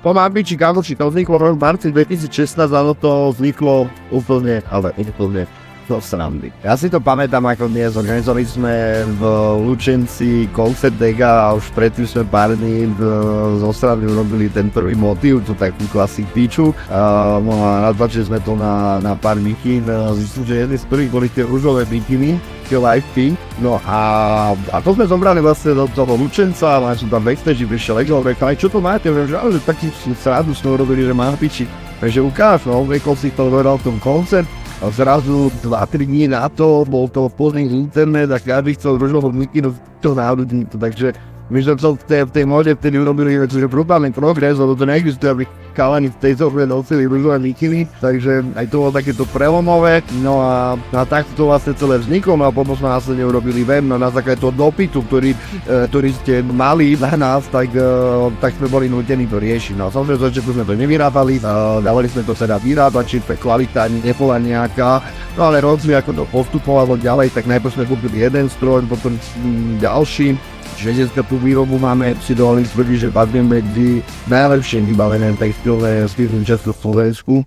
Po Mambiči Kamoši to vzniklo v marci 2016, ale to vzniklo úplne, ale úplne do srandy. Ja si to pamätám, ako dnes organizovali sme v Lučenci koncert Dega a už predtým sme pár dní zo strany urobili ten prvý motív, to takú klasik píču. A nazvačili sme to na pár mikín, myslím, že jedný z prvých boli tie rúžové mikiny, tie live pink. No a to sme zobrali vlastne do toho Lučenca, a som tam backstage, prišiel Ego, rekal, čo to máte? Že taký srandu sme urobili, že mám piči. Takže ukáž, no, Ego si to povedal v tom koncert. A zrazu 2-3 dní na to bol to plný internet a každý chcel rúžovú mikinu to náhodní. Takže my sme to v tej móde vtedy urobili brutálny progres, lebo to neexistuje, aby chalani v tejto hre nosili rúžové mikiny, takže aj to bolo takéto prelomové. No a takto to vlastne celé vzniklo, no a potom sme následne urobili web, no na základe toho dopytu, ktorý ste mali na nás, tak sme boli nútení to riešiť. No a samozrejme z začiatku sme to nevyrábali, dávali sme to teda vyrábať, či kvalita ani nebola nejaká, no ale rozumie, ako to postupovalo ďalej, tak najprv sme kúpili jeden stroj, potom ďalší. Čiže dneska tú výrobu máme, si dovolím tvrdiť, že patrí medzi najlepšie vybavené textilné firmy v Československu.